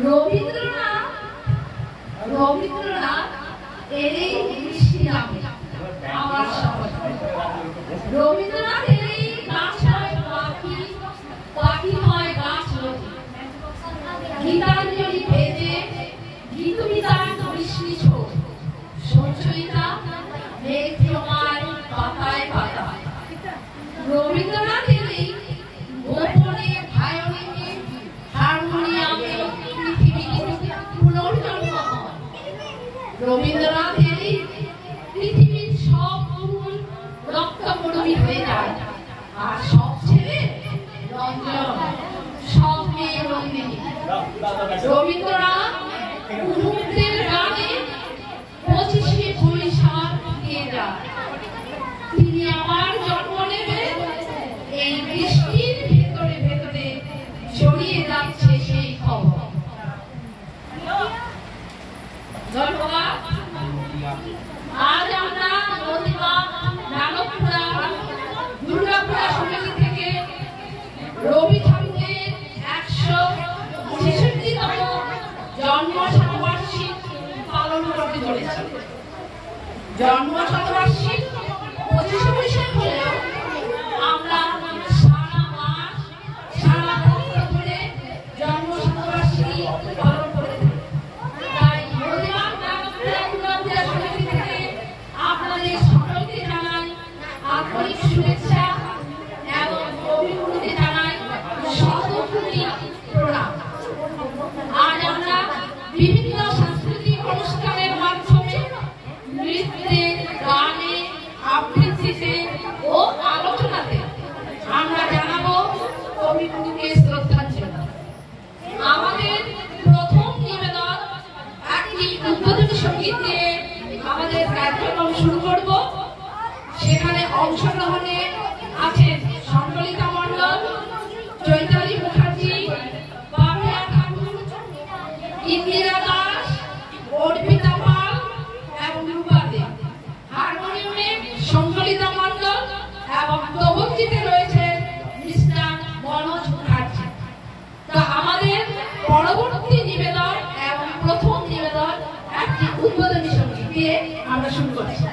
রবীন্দ্রনাথ রবীন্দ্রনাথ এলেই বৃষ্টি নামে আমার শহর। রবীন্দ্রনাথ এলেই গাছ হয় পাখি, পাখি হয় গাছ নদী। গীতাঞ্জলি ভেজে গীতবিতান বৃষ্টি ছোট, সঞ্চয়িতা মেঘ জমায় পাতায় পাতায়। রবীন্দ্রনাথ এলেই গোপনে ভায়োলিনে হারমোনিয়ামে পৃথিবী পুনর্জন্ম হয়। রবীন্দ্রনাথ এলেই পৃথিবীর সব ফুল রক্তমরুভূমি হয়ে যায়, আর সব ছেলে রঞ্জন, সব মেয়ে রঙ্গিনী। রবীন্দ্রনাথ মুহূর্তের গানে 25শে বৈশাখ দিয়ে যায়। তিনি আমার জন্ম নেবেন এই বৃষ্টির ভেতরে ভেতরে ছড়িয়ে যাচ্ছে সেই খবর। ধন্যবাদ। আজ আমরা নদীবাগ, নাগপুরা, দুর্গাপুরা সমিতি থেকে রবি ঠাকুরের 166তম জন্ম শতবার্ষিকী পালন করতে চলেছি। জন্ম শতবার্ষিকী 25শে বৈশাখ হলেও আমরা সারা মাস সারা বছর ধরে জন্ম শতবার্ষিকী পালন করে থাকি। তাই নদীবাগ, নাগপুরা, দুর্গাপুরা সমিতি থেকে আপনাদের সকলকে জানাই আন্তরিক শুভেচ্ছা এবং অভিনন্দন জানাই শতকোটি প্রণাম। আজ আমরা বিভিন্ন সাংস্কৃতিক অনুষ্ঠানের মাধ্যমে নৃত্যে, গানে, আবৃত্তিতে ও আলোচনাতে আমরা জানাবো কবিগুরুকে শ্রদ্ধাঞ্জলি। আমাদের প্রথম নিবেদন একটি উদ্বোধনী সঙ্গীত দিয়ে আমাদের কার্যক্রম শুরু করব। সেখানে অংশগ্রহণে আছেন সংকলিতা মণ্ডল, চৈতালি মুখার্জি, পাপিয়া ঠাকুর, ইন্দিরা দাস, অর্পিতা পাল এবং রূপা দে। হারমোনিয়ামে সংকলিতা মণ্ডল এবং তবকটিতে রয়েছে মিস্টার মনোজ মুখার্জি। তা আমাদের পরবর্তী নিবেদন এবং প্রথম নিবেদন একটি উদ্বোধনী সঙ্গীত দিয়ে আমরা শুরু করছি।